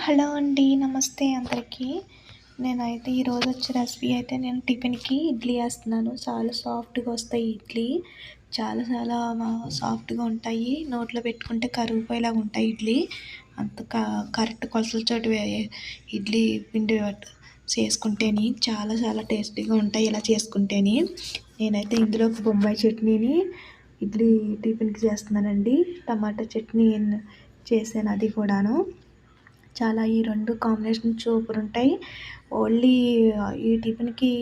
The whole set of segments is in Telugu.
హలో అండి. నమస్తే అందరికీ. నేనైతే ఈరోజు వచ్చే రెసిపీ అయితే నేను టిఫిన్‌కి ఇడ్లీ ఏస్తున్నాను. చాలా సాఫ్ట్‌గా వస్తాయి ఇడ్లీ. చాలా సాఫ్ట్‌గా ఉంటాయి. నోట్లో పెట్టుకుంటే కరిగిపోయేలాగా ఉంటాయి ఇడ్లీ. అంత కరెక్ట్ కొలతలతోటి ఇడ్లీ పిండి చేసుకుంటేని చాలా టేస్టీగా ఉంటాయి ఇలా చేసుకుంటేని. నేనైతే ఇందులోకి బొంబాయి చట్నీని ఇడ్లీ టిఫిన్‌కి చేస్తున్నానండి. టమాటా చట్నీ చేశాను అది కూడాను. ఈ 2 కాంబినేషన్ సూపరుంటాయి. ఓన్లీ ఈ టిఫిన్‌కి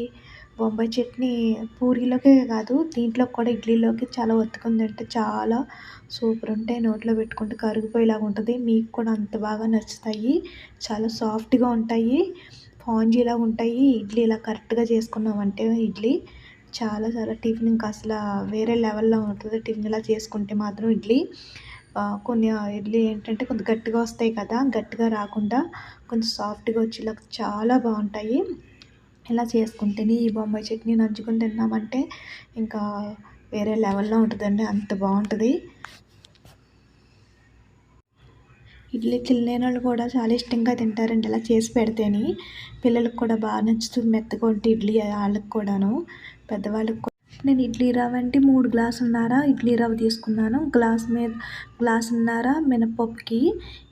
బొంబాయి చట్నీ పూరీలోకే కాదు, దీంట్లోకి కూడా ఇడ్లీలోకి చాలా ఒత్తుకొని తింటే చాలా సూపరుంటాయి. నోట్లో పెట్టుకుంటే కరిగిపోయేలాగా ఉంటది. మీకు కూడా అంత బాగా నచ్చుతాయి. చాలా సాఫ్ట్‌గా ఉంటాయి. స్పాంజీలాగా ఉంటాయి. ఇడ్లీ ఇలా కరెక్ట్‌గా చేసుకున్నామంటే ఇడ్లీ చాలా టిఫిన్ ఇంకా అసల వేరే లెవెల్‌లో ఉంటది. టిఫిన్ ఇలా చేసుకుంటే మాత్రం ఇడ్లీ. కొన్ని ఇడ్లీ ఏంటంటే కొంచెం గట్టిగా వస్తాయి కదా! గట్టిగా రాకుండా కొంచెం సాఫ్ట్‌గా వచ్చేలాగా చాలా బావుంటాయి. ఇలా చేసుకుంటేనే ఈ బొంబాయి చట్నీ నంచుకొని తిన్నామంటే ఇంకా వేరే లెవెల్‌లో ఉంటదండి. అంత బావుంటది. ఇడ్లీ తినలేనోళ్ళు కూడా చాలా ఇష్టంగా తింటారండి ఇలా చేసి పెడితేని. పిల్లలకి కూడా బాగా నచ్చుతుంది మెత్తగా ఉంటే ఇడ్లీ ఆళ్ళకి కూడాను. పెద్దవాళ్ళకి నేను ఇడ్లీ రవ్వ అంటే 3 గ్లాసులున్నర ఇడ్లీ రవ్వ తీసుకున్నాను. గ్లాసున్నర మినపప్పుకి.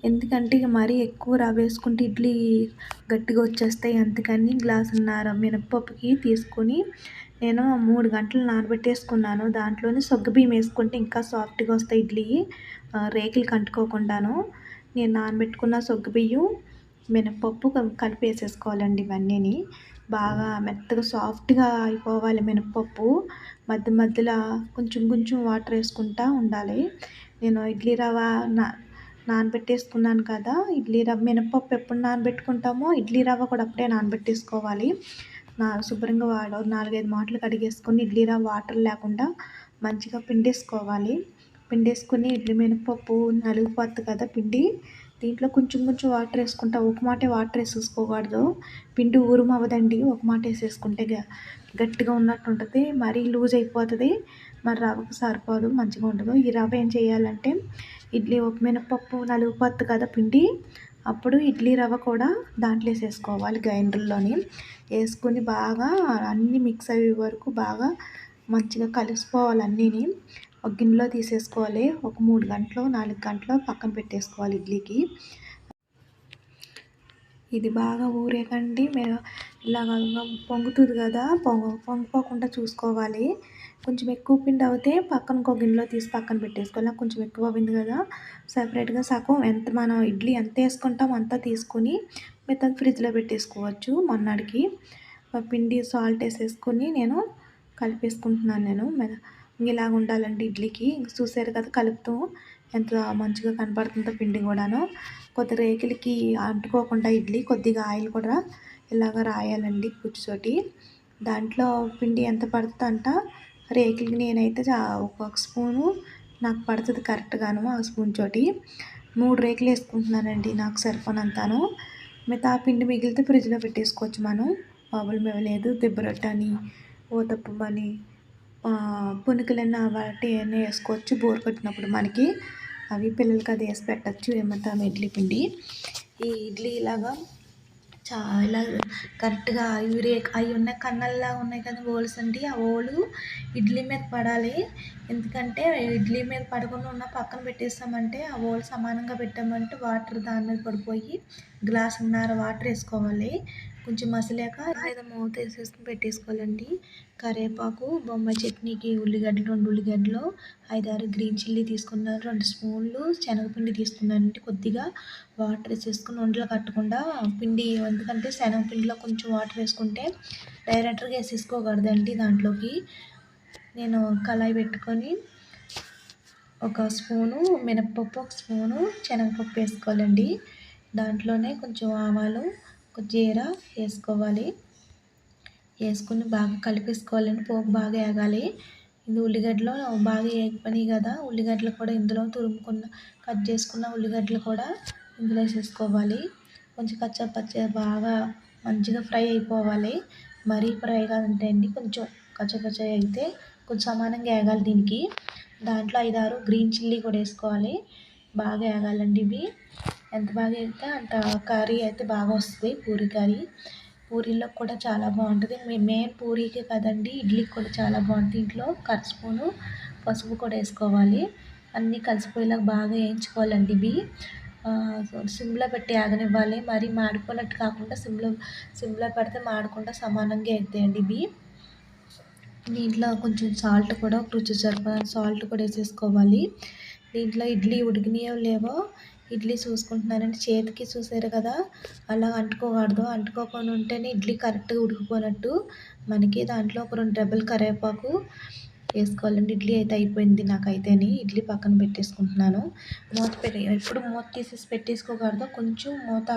ఎందుకంటే ఇక మరీ ఎక్కువ రవ్వ వేసుకుంటే ఇడ్లీ గట్టిగా వచ్చేస్తాయి. అందుకని గ్లాసున్నర మినపప్పుకి తీసుకొని నేను 3 గంటలు నానబెట్టేసుకున్నాను. దాంట్లోనే సగ్గుబియ్యం వేసుకుంటే ఇంకా సాఫ్ట్‌గా వస్తాయి ఇడ్లీ రేకులకి అంటుకోకుండాను. నేను నానబెట్టుకున్న సగ్గుబియ్యం, మినపప్పు కలిపి వేసేసుకోవాలండి ఇవన్నీని. బాగా మెత్తగా సాఫ్ట్‌గా అయిపోవాలి మినపప్పు. మధ్యలో కొంచెం వాటర్ వేసుకుంటా ఉండాలి. నేను ఇడ్లీ రవ్వ నానబెట్టేసుకున్నాను కదా! ఇడ్లీ రవ్వ మినపప్పు ఎప్పుడు నానబెట్టుకుంటామో ఇడ్లీ రవ్వ కూడా అప్పుడే నానబెట్టేసుకోవాలి. శుభ్రంగా 4, 5 మాటలు కడిగేసుకొని ఇడ్లీ రవ్వ వాటర్ లేకుండా మంచిగా పిండేసుకోవాలి. పిండేసుకొని ఇడ్లీ మినపప్పు నలిగిపోద్ది కదా పిండి. దీంట్లో కొంచెం వాటర్ వేసుకుంటా. ఒక మాటే వాటర్ వేసేసుకోకూడదు. పిండి ఊరుము అవ్వదండి. ఒక మాట వేసేసుకుంటే గట్టిగా ఉన్నట్టు ఉంటుంది. మరీ లూజ్ అయిపోతుంది. మరి రవ్వకు సరిపోదు, మంచిగా ఉండదు. ఈ రవ్వ ఏం చేయాలంటే ఒక మినపప్పు నలిగిపోద్ది కదా పిండి, అప్పుడు ఇడ్లీ రవ్వ కూడా దాంట్లో వేసేసుకోవాలి గ్రైండర్లోని. వేసుకొని బాగా అన్నీ మిక్స్ అయ్యే వరకు బాగా మంచిగా కలిసిపోవాలి అన్నీని. ఒక గిన్నెలో తీసేసుకోవాలి. ఒక 3 గంటలు 4 గంటలు పక్కన పెట్టేసుకోవాలి ఇడ్లీకి. ఇది బాగా ఊరేకండి ఇలాగ పొంగుతుంది కదా, పొంగిపోకుండా చూసుకోవాలి. కొంచెం ఎక్కువ పిండి అవుతే పక్కన ఇంకో గిన్నెలో తీసి పక్కన పెట్టేసుకోవాలి. నాకు కొంచెం ఎక్కువ అయింది కదా, సపరేట్గా సగం మనం ఇడ్లీ ఎంత వేసుకుంటామో అంతా తీసుకొని మిగతాది ఫ్రిడ్జ్లో పెట్టేసుకోవచ్చు మొన్నటికి. పిండి సాల్ట్ వేసేసుకొని నేను కలిపేసుకుంటున్నాను. ఇలాగ ఉండాలండి ఇడ్లీకి. చూసారు కదా కలుపుతూ ఎంత మంచిగా కనపడుతుందో పిండి కూడాను. కొద్ది రేకులకి అంటుకోకుండా ఇడ్లీ కొద్దిగా ఆయిల్ కూడా ఇలాగ రాయాలండి కూర్చోటి. దాంట్లో పిండి ఎంత పడుతుందంట రేకులకి నేనైతే ఒక్కొక్క స్పూను నాకు పడుతుంది కరెక్ట్గాను. ఆ స్పూన్ తోటి 3 రేకులు వేసుకుంటున్నానండి నాకు సరిపోనంతాను. మిగతా పిండి మిగిలితే ఫ్రిడ్జ్లో పెట్టేసుకోవచ్చు మనం. మామూలు లేదు దిబ్బరొట్టని, ఊతప్పమని, పునుకులన్నా వాటి అన్నీ వేసుకోవచ్చు బోర్ కొట్టినప్పుడు మనకి. అవి పిల్లలకి అది వేసి పెట్టచ్చు ఏమంటాం ఇడ్లీ పిండి. ఈ ఇడ్లీ ఇలాగా చాలా కరెక్ట్గా అవి ఉన్న కన్నల్లా ఉన్నాయి కదా హోల్స్ అండి, ఆ హోలు ఇడ్లీ మీద పడాలి. ఎందుకంటే ఇడ్లీ మీద పడకుండా ఉన్న పక్కన పెట్టేసామంటే ఆ హోల్ సమానంగా పెట్టామంటే వాటర్ దాని మీద పడిపోయి గ్లాసున్నర వాటర్ వేసుకోవాలి. కొంచెం మసిలాక మీద మూత వేసేసుకుని పెట్టేసుకోవాలండి. కరివేపాకు, బొంబాయి చట్నీకి ఉల్లిగడ్డలు 2 ఉల్లిగడ్డలు, 5, 6 గ్రీన్ చిల్లీ తీసుకున్నాను. 2 స్పూన్లు శనగపిండి తీసుకున్నానండి. కొద్దిగా వాటర్ వేసేసుకుని ఉండలు కట్టకుండా పిండి, ఎందుకంటే శనగపిండిలో కొంచెం వాటర్ వేసుకుంటే డైరెక్ట్గా వేసేసుకోకూడదండి దాంట్లోకి. నేను కళాయి పెట్టుకొని ఒక స్పూను మినపప్పు, ఒక స్పూను శనగపప్పు వేసుకోవాలండి. దాంట్లోనే కొంచెం ఆవాలు, జీరా వేసుకోవాలి. వేసుకుని బాగా కలిపేసుకోవాలండి. పోపు బాగా వేగాలి. ఇది ఉల్లిగడ్డలు బాగా వేగిపోయినాయి కదా, ఉల్లిగడ్డలు కూడా ఇందులో కట్ చేసుకున్న ఉల్లిగడ్డలు కూడా ఇందులో వేసేసుకోవాలి. కొంచెం కచ్చా బాగా మంచిగా ఫ్రై అయిపోవాలి. మరీ ఫ్రై కాదంటే అండి, కొంచెం కచ్చా అయితే కొంచెం సమానంగా వేగాలి దీనికి. దాంట్లో 5, 6 గ్రీన్ చిల్లీ కూడా వేసుకోవాలి. బాగా వేగాలండి ఇవి. ఎంత బాగా వేగితే అంత కర్రీ అయితే బాగా వస్తుంది, పూరీ కర్రీ. పూరీలోకి కూడా చాలా బాగుంటుంది. మెయిన్ పూరీకే కదండి, ఇడ్లీకి కూడా చాలా బాగుంటుంది. దీంట్లో స్పూను పసుపు కూడా వేసుకోవాలి. అన్నీ కలిసిపోయేలాగా బాగా వేయించుకోవాలండి ఇవి. సిమ్లో పెట్టి ఆగనివ్వాలి. మరీ మాడిపోయినట్టు కాకుండా సిమ్లో పెడితే మాడకుండా సమానంగా వేగుతాయండి ఇవి. దీంట్లో కొంచెం సాల్ట్ కూడా రుచి సరిపడా సాల్ట్ కూడా వేసేసుకోవాలి. దీంట్లో ఇడ్లీ ఉడికినాయో లేవో ఇడ్లీ చూసుకుంటున్నానండి. చేతికి చూసారు కదా, అలా అంటుకోకూడదు. అంటుకోకుండా ఉంటేనే ఇడ్లీ కరెక్ట్గా ఉడికిపోయినట్టు. మనకి దాంట్లో ఒక 2 రెబ్బలు కరివేపాకు వేసుకోవాలండి. ఇడ్లీ అయితే అయిపోయింది నాకైతేని. ఇడ్లీ పక్కన పెట్టేసుకుంటున్నాను. ఎప్పుడు మూత తీసేసి పెట్టేసుకోకూడదు. కొంచెం మూత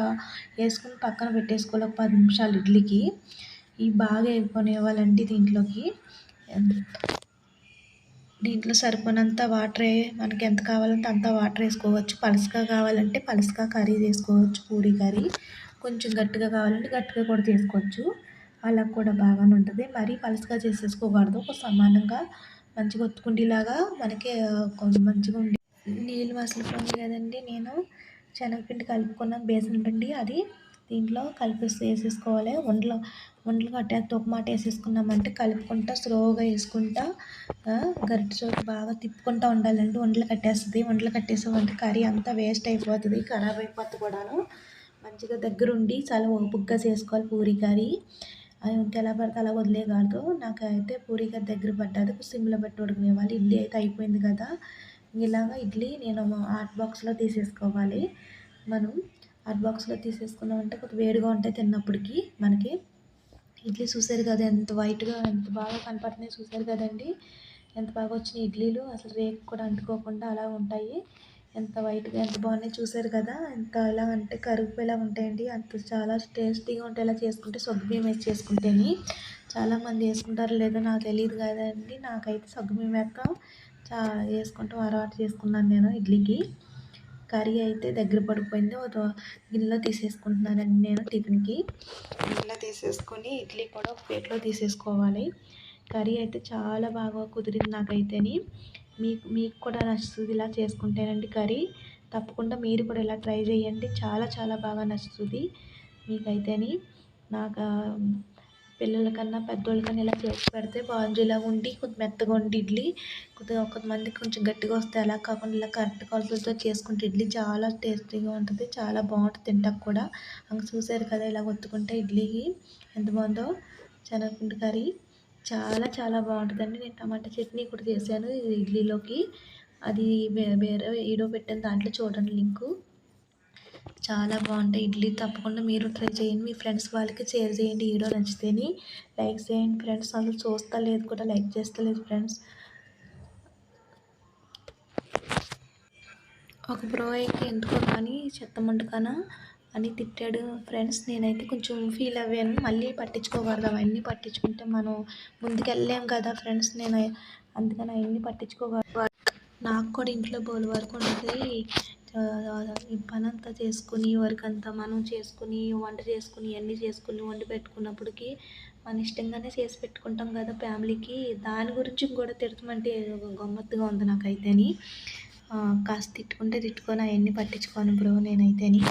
వేసుకుని పక్కన పెట్టేసుకోవాలి ఒక 10 నిమిషాలు ఇడ్లీకి. ఇవి బాగా వేగిపోనివ్వాలండి దీంట్లోకి. దీంట్లో సరిపోయినంత వాటర్ మనకి ఎంత కావాలంటే అంత వాటర్ వేసుకోవచ్చు. పలుచగా కావాలంటే పలుచగా కర్రీ చేసుకోవచ్చు, పూరీ కర్రీ. కొంచెం గట్టిగా కావాలంటే గట్టిగా కూడా చేసుకోవచ్చు. అలా కూడా బాగానే ఉంటుంది. మరీ పలుచగా చేసేసుకోకూడదు. ఒక సమానంగా మంచిగా ఒత్తుకుండేలాగా మనకి కొంచెం మంచిగా ఉండి నీళ్ళు మసిలిపోయింది కదండి. నేను శనగపిండి కలుపుకున్నాను, బేసన్ పిండి. అది దీంట్లో వేసేసుకోవాలి. ఉండలు కట్టేస్తే ఒక మాట వేసేసుకున్నామంటే కలుపుకుంటా స్లోగా వేసుకుంటా గరిటెతోటి బాగా తిప్పుకుంటూ ఉండాలండి. ఉండలు కట్టేస్తుంది. ఉండలు కట్టేసామంటే కర్రీ అంతా వేస్ట్ అయిపోతుంది, ఖరాబ్ అయిపోతుంది కూడాను. మంచిగా దగ్గరుండి చాలా ఓపికగా చేసుకోవాలి పూరీ కర్రీ. అది ఎలా పడితే అలా వదిలేయకూడదు. నాకైతే పూరీ కర్రీ దగ్గర పడ్డది. సిమ్లో పెట్టి ఉడకనివ్వాలి. ఇడ్లీ అయితే అయిపోయింది కదా. ఇలాగా ఇడ్లీ నేను హాట్ బాక్స్లో తీసేసుకోవాలి. మనం హాట్ బాక్స్లో తీసేసుకున్నామంటే కొద్దిగా వేడిగా ఉంటాయి తిన్నప్పటికి మనకి. ఇడ్లీ చూసారు కదా ఎంత వైట్గా ఎంత బాగా కనపడుతున్నాయి, చూసారు కదండి ఎంత బాగా వచ్చినాయి ఇడ్లీలు. అసలు రేకు కూడా అంటుకోకుండా అలా ఉంటాయి. ఎంత వైట్గా ఎంత బాగున్నాయి చూసారు కదా. ఎంత ఎలా అంటే కరిగిపోయేలా ఉంటాయండి. అంత చాలా టేస్టీగా ఉంటాయి ఇలా చేసుకుంటే, సగ్గుబియ్యం వేసి చేసుకుంటేని. చాలామంది వేసుకుంటారో లేదో నాకు తెలియదు కదండి. నాకైతే సగ్గుబియ్యం వేసుకుంటాం అలవాటు చేసుకున్నాను నేను ఇడ్లీకి. కర్రీ అయితే దగ్గర పడిపోయింది. ఒక గిన్నెలో తీసేసుకుంటున్నానండి నేను టిఫిన్కి. గిన్నెలో తీసేసుకొని ఇడ్లీ కూడా ఒక ప్లేట్లో తీసేసుకోవాలి. కర్రీ అయితే చాలా బాగా కుదిరింది నాకైతేని. మీకు కూడా నచ్చుతుంది ఇలా చేసుకుంటేనండి కర్రీ. తప్పకుండా మీరు కూడా ఇలా ట్రై చేయండి. చాలా చాలా బాగా నచ్చుతుంది మీకైతేని. నాకు పిల్లలకన్నా పెద్దోళ్ళకన్నా ఇలా చేసి పెడితే బాగుంది. ఇలా ఉండి కొద్దిగా మెత్తగా ఉండి ఇడ్లీ కొద్దిగా కొంతమందికి కొంచెం గట్టిగా వస్తే అలా కాకుండా ఇలా కరెక్ట్ కొలతలతో చేసుకుంటే ఇడ్లీ చాలా టేస్టీగా ఉంటుంది, చాలా బాగుంటుంది తింటాక కూడా. చూసారు కదా ఇలా ఒత్తుకుంటే ఇడ్లీకి ఎంత బాగుందో. శనగపిండి కర్రీ చాలా చాలా బాగుంటుందండి. నేను టమాటా చట్నీ కూడా చేశాను ఇడ్లీలోకి. అది వేరే వీడియో పెట్టాను, దాంట్లో చూడండి లింకు. చాలా బాగుంటాయి ఇడ్లీ. తప్పకుండా మీరు ట్రై చేయండి. మీ ఫ్రెండ్స్ వాళ్ళకి షేర్ చేయండి. వీడియో నచ్చితేని లైక్ చేయండి ఫ్రెండ్స్. అసలు చూస్తా లేదు కూడా లైక్ చేస్తలేదు ఫ్రెండ్స్. ఒక బ్రో అయితే ఎందుకో కానీ చెత్తమంటకానా అని తిట్టాడు ఫ్రెండ్స్. నేనైతే కొంచెం ఫీల్ అవ్వాను. మళ్ళీ పట్టించుకోకూడదు, అవన్నీ పట్టించుకుంటే మనం ముందుకెళ్ళలేం కదా ఫ్రెండ్స్. నేను అందుకని అవన్నీ పట్టించుకోకూడదు. నాకు కూడా ఇంట్లో బోలు వరకు ఉంటుంది. ఈ పని అంతా చేసుకుని వర్క్ అంతా మనం చేసుకుని వంట చేసుకుని ఇవన్నీ చేసుకుని వండి పెట్టుకున్నప్పటికీ మన ఇష్టంగానే చేసి పెట్టుకుంటాం కదా ఫ్యామిలీకి. దాని గురించి కూడా తిడతామంటే గమ్మత్తుగా ఉంది నాకైతేని. కాస్త తిట్టుకుంటే తిట్టుకొని అవన్నీ పట్టించుకోను బ్రో నేనైతేని.